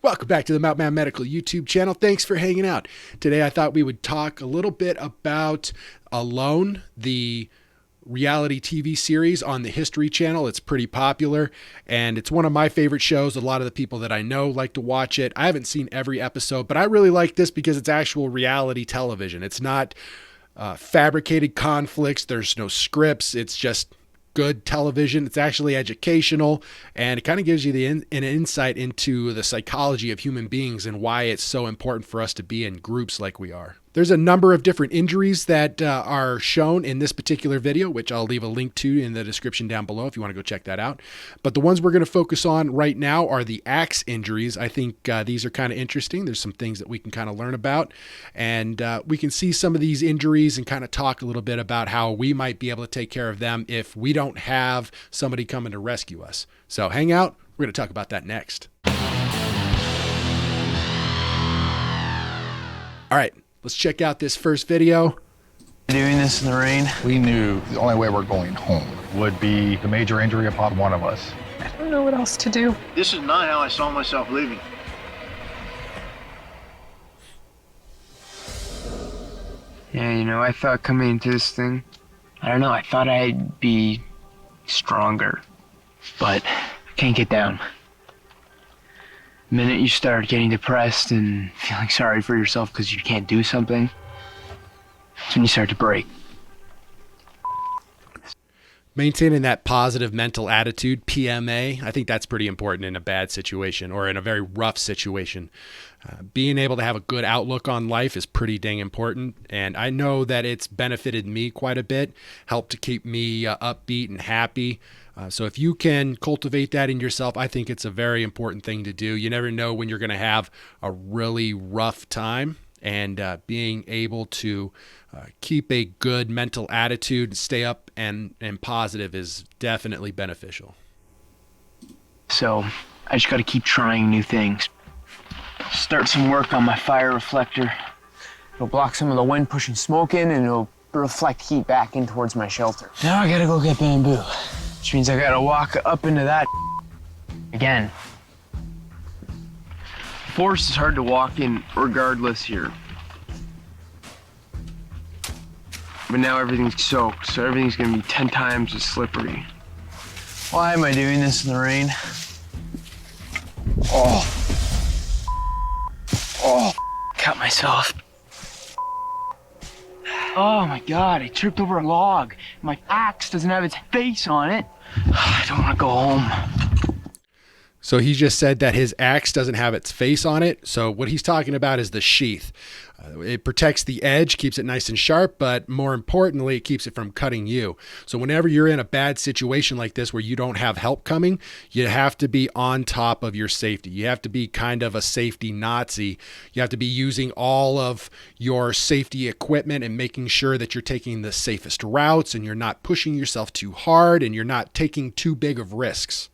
Welcome back to the Mountain Medical YouTube channel. Thanks for hanging out. Today I thought we would talk a little bit about Alone, the reality TV series on the History Channel. It's pretty popular and it's one of my favorite shows. A lot of the people that I know like to watch it. I haven't seen every episode, but I really like this because it's actual reality television. It's not fabricated conflicts. There's no scripts. It's just good television. It's actually educational, and it kind of gives you an insight into the psychology of human beings and why it's so important for us to be in groups like we are. There's a number of different injuries that are shown in this particular video, which I'll leave a link to in the description down below if you want to go check that out. But the ones we're going to focus on right now are the axe injuries. I think these are kind of interesting. There's some things that we can kind of learn about, and we can see some of these injuries and kind of talk a little bit about how we might be able to take care of them if we don't have somebody coming to rescue us. So hang out. We're going to talk about that next. All right. Let's check out this first video. Doing this in the rain. We knew the only way we're going home would be the major injury upon one of us. I don't know what else to do. This is not how I saw myself living. Yeah, I thought coming into this thing, I thought I'd be stronger, but I can't get down. The minute you start getting depressed and feeling sorry for yourself because you can't do something, that's when you start to break. Maintaining that positive mental attitude, PMA, I think that's pretty important in a bad situation or in a very rough situation. Being able to have a good outlook on life is pretty dang important, and I know that it's benefited me quite a bit, helped to keep me upbeat and happy. So if you can cultivate that in yourself, I think it's a very important thing to do. You never know when you're going to have a really rough time, and being able to keep a good mental attitude, stay up and positive is definitely beneficial. So I just got to keep trying new things. Start some work on my fire reflector. It'll block some of the wind pushing smoke in, and it'll reflect heat back in towards my shelter. Now I gotta go get bamboo, which means I gotta walk up into that again. Forest is hard to walk in regardless here. But now everything's soaked, so everything's gonna be 10 times as slippery. Why am I doing this in the rain? Cut myself. Oh my God, I tripped over a log. My axe doesn't have its face on it. I don't want to go home. So he just said that his axe doesn't have its face on it. So what he's talking about is the sheath. It protects the edge, keeps it nice and sharp, but more importantly, it keeps it from cutting you. So whenever you're in a bad situation like this where you don't have help coming, you have to be on top of your safety. You have to be kind of a safety Nazi. You have to be using all of your safety equipment and making sure that you're taking the safest routes and you're not pushing yourself too hard and you're not taking too big of risks.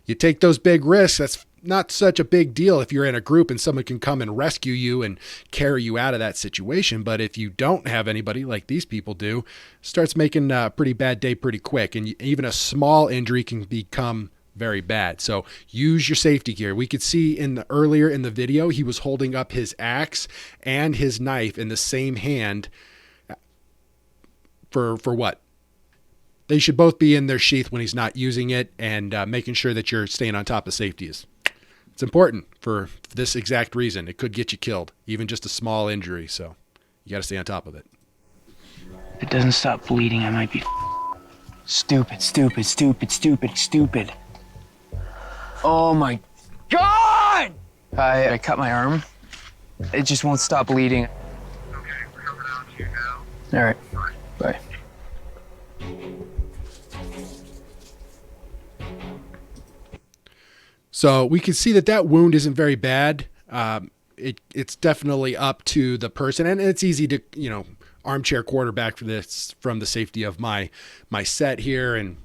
You take those big risks, that's not such a big deal if you're in a group and someone can come and rescue you and carry you out of that situation. But if you don't have anybody like these people do, it starts making a pretty bad day pretty quick. And even a small injury can become very bad. So use your safety gear. We could see earlier in the video, he was holding up his axe and his knife in the same hand for what? They should both be in their sheath when he's not using it, and making sure that you're staying on top of safety it's important for this exact reason. It could get you killed, even just a small injury. So you got to stay on top of it. If it doesn't stop bleeding, I might be stupid. Oh my God! I cut my arm. It just won't stop bleeding. Okay, we're coming out to you now. All right, bye. So we can see that wound isn't very bad. It's definitely up to the person, and it's easy to, armchair quarterback for this from the safety of my set here. And,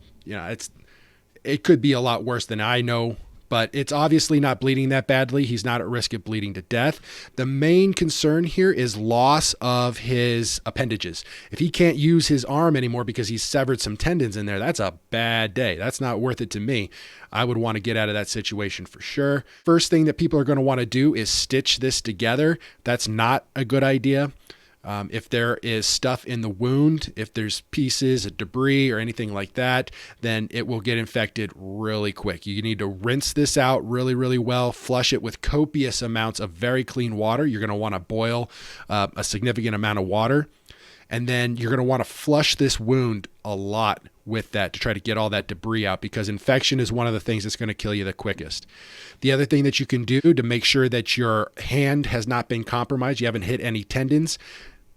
it could be a lot worse than I know, but it's obviously not bleeding that badly. He's not at risk of bleeding to death. The main concern here is loss of his appendages. If he can't use his arm anymore because he's severed some tendons in there, that's a bad day. That's not worth it to me. I would want to get out of that situation for sure. First thing that people are going to want to do is stitch this together. That's not a good idea. If there is stuff in the wound, if there's pieces of debris or anything like that, then it will get infected really quick. You need to rinse this out really, really well, flush it with copious amounts of very clean water. You're going to want to boil a significant amount of water. And then you're going to want to flush this wound a lot with that to try to get all that debris out, because infection is one of the things that's going to kill you the quickest. The other thing that you can do to make sure that your hand has not been compromised, you haven't hit any tendons,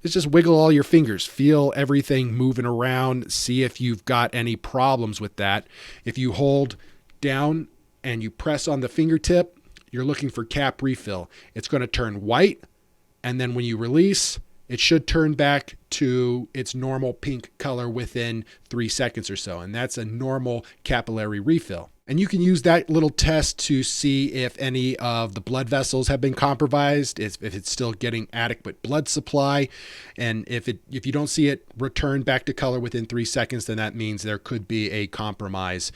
is just wiggle all your fingers, feel everything moving around, see if you've got any problems with that. If you hold down and you press on the fingertip, you're looking for cap refill. It's going to turn white, and then when you release, it should turn back to its normal pink color within 3 seconds or so. And that's a normal capillary refill. And you can use that little test to see if any of the blood vessels have been compromised, if it's still getting adequate blood supply. And if you don't see it return back to color within 3 seconds, then that means there could be a compromise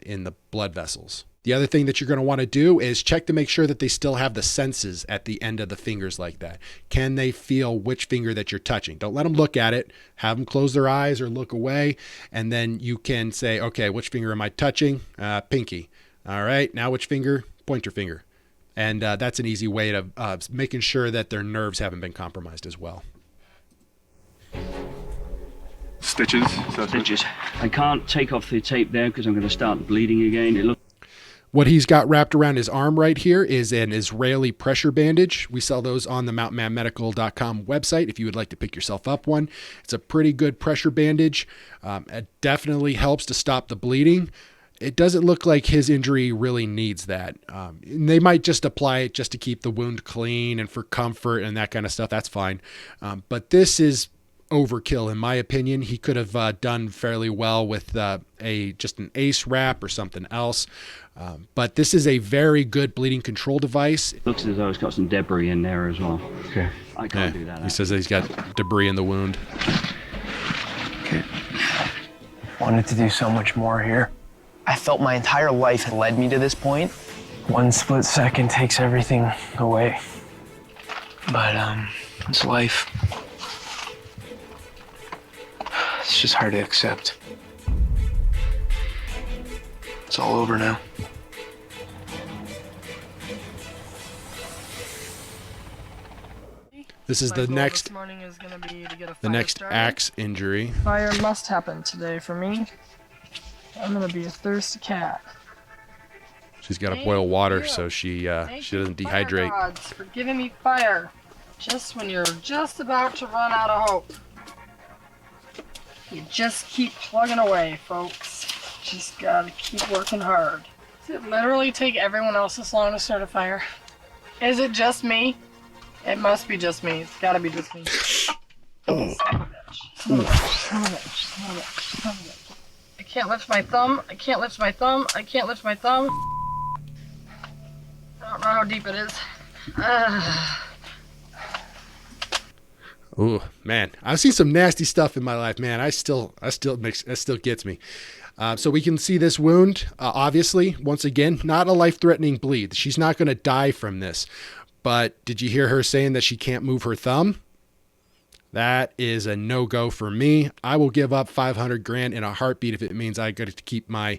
in the blood vessels. The other thing that you're going to want to do is check to make sure that they still have the senses at the end of the fingers like that. Can they feel which finger that you're touching? Don't let them look at it. Have them close their eyes or look away. And then you can say, okay, which finger am I touching? Pinky. All right, now which finger? Pointer finger. And that's an easy way to making sure that their nerves haven't been compromised as well. Stitches. Stitches. I can't take off the tape there because I'm going to start bleeding again. What he's got wrapped around his arm right here is an Israeli pressure bandage. We sell those on the mountainmanmedical.com website if you would like to pick yourself up one. It's a pretty good pressure bandage. It definitely helps to stop the bleeding. It doesn't look like his injury really needs that. They might just apply it just to keep the wound clean and for comfort and that kind of stuff. That's fine. But this is overkill in my opinion. He could have done fairly well with just an ACE wrap or something else. But this is a very good bleeding control device. Looks as though it's got some debris in there as well. Okay. I can't do that. He says that he's got debris in the wound. Okay. Wanted to do so much more here. I felt my entire life had led me to this point. One split second takes everything away. But it's life. It's just hard to accept. It's all over now. This is the next axe injury. Fire must happen today for me. I'm gonna be a thirsty cat. She's got to boil water so she doesn't dehydrate. Fire gods for giving me fire, just when you're just about to run out of hope. You just keep plugging away, folks. Just gotta keep working hard. Does it literally take everyone else this long to start a fire? Is it just me? It must be just me. It's gotta be just me. Son of a bitch. Son of a bitch. Son of a bitch. Son of a bitch. I can't lift my thumb. I can't lift my thumb. I can't lift my thumb. I don't know how deep it is. Ooh, man, I've seen some nasty stuff in my life, man. That still gets me. So we can see this wound, obviously, once again, not a life-threatening bleed. She's not going to die from this. But did you hear her saying that she can't move her thumb? That is a no-go for me. I will give up $500,000 in a heartbeat if it means I got to keep my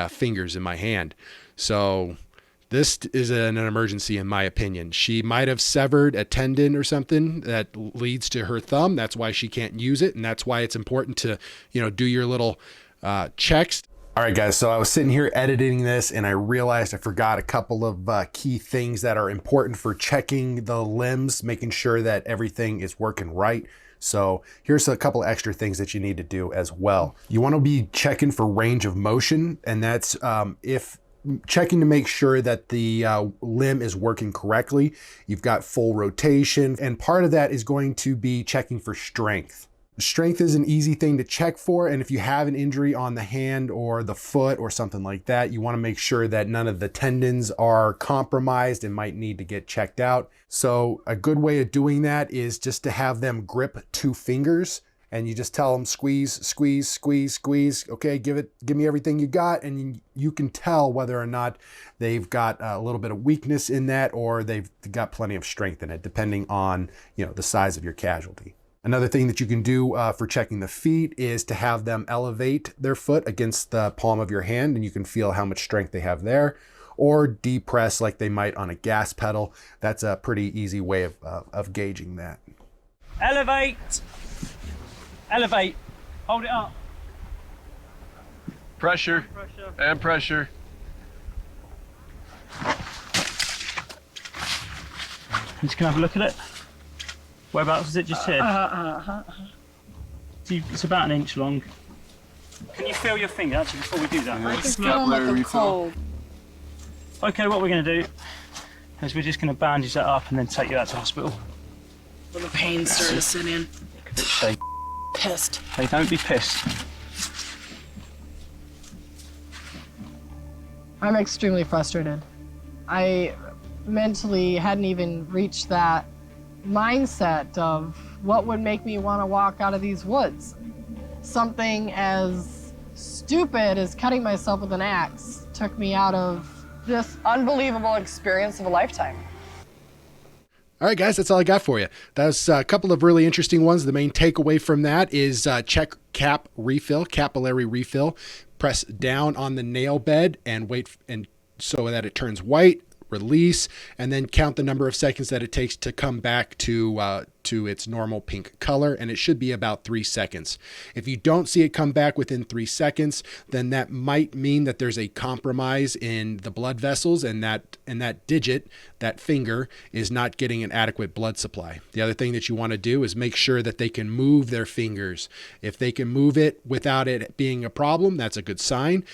fingers in my hand. So this is an emergency in my opinion. She might have severed a tendon or something that leads to her thumb. That's why she can't use it, and that's why it's important to, do your little checks. All right, guys, so I was sitting here editing this and I realized I forgot a couple of key things that are important for checking the limbs, making sure that everything is working right. So here's a couple of extra things that you need to do as well. You want to be checking for range of motion, and that's checking to make sure that the limb is working correctly. You've got full rotation, and part of that is going to be checking for strength. Strength is an easy thing to check for, and if you have an injury on the hand or the foot or something like that, you want to make sure that none of the tendons are compromised and might need to get checked out. So a good way of doing that is just to have them grip 2 fingers, and you just tell them squeeze, squeeze, squeeze, squeeze. Okay, give me everything you got, and you can tell whether or not they've got a little bit of weakness in that or they've got plenty of strength in it, depending on, you know, the size of your casualty. Another thing that you can do for checking the feet is to have them elevate their foot against the palm of your hand, and you can feel how much strength they have there, or depress like they might on a gas pedal. That's a pretty easy way of gauging that. Elevate. Elevate. Hold it up. Pressure. And pressure. Just gonna have a look at it. Whereabouts is it? Just here? It's about 1 inch long. Can you feel your finger actually before we do that? I can feel like a cold. Okay, what we're going to do is we're just going to bandage that up and then take you out to hospital. Will the pain start to sit in? Shake. Pissed. Hey, don't be pissed. I'm extremely frustrated. I mentally hadn't even reached that mindset of what would make me want to walk out of these woods. Something as stupid as cutting myself with an axe took me out of this unbelievable experience of a lifetime. All right, guys, that's all I got for you. That was a couple of really interesting ones. The main takeaway from that is check capillary refill. Press down on the nail bed and wait and so that it turns white. Release, and then count the number of seconds that it takes to come back to its normal pink color, and it should be about 3 seconds. If you don't see it come back within 3 seconds, then that might mean that there's a compromise in the blood vessels, and that digit, that finger, is not getting an adequate blood supply. The other thing that you want to do is make sure that they can move their fingers. If they can move it without it being a problem, that's a good sign.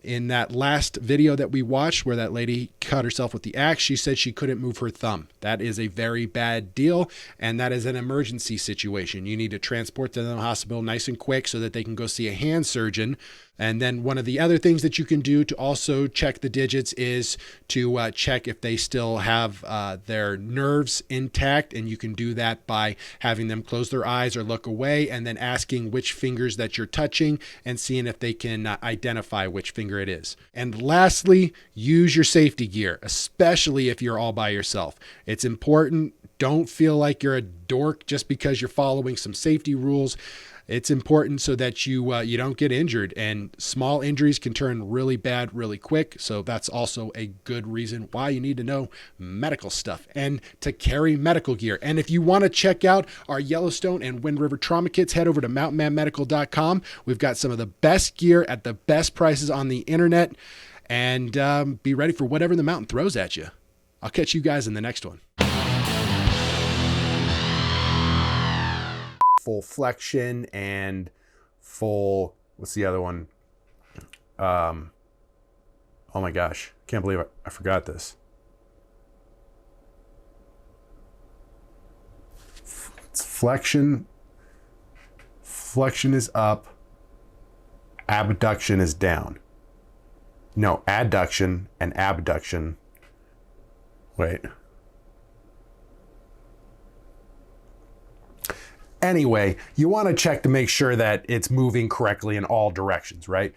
In that last video that we watched where that lady cut herself with the axe, she said she couldn't move her thumb. That is a very bad deal, and that is an emergency situation. You need to transport them to the hospital nice and quick so that they can go see a hand surgeon. And then one of the other things that you can do to also check the digits is to check if they still have their nerves intact. And you can do that by having them close their eyes or look away and then asking which fingers that you're touching and seeing if they can identify which finger it is. And lastly, use your safety gear, especially if you're all by yourself. It's important. Don't feel like you're a dork just because you're following some safety rules. It's important so that you don't get injured, and small injuries can turn really bad really quick. So that's also a good reason why you need to know medical stuff and to carry medical gear. And if you want to check out our Yellowstone and Wind River trauma kits, head over to mountainmanmedical.com. We've got some of the best gear at the best prices on the internet, and be ready for whatever the mountain throws at you. I'll catch you guys in the next one. Full flexion and full, what's the other one? Oh my gosh, can't believe I forgot this. It's flexion is up, abduction is down. No, adduction and abduction. Wait. Anyway, you want to check to make sure that it's moving correctly in all directions, right?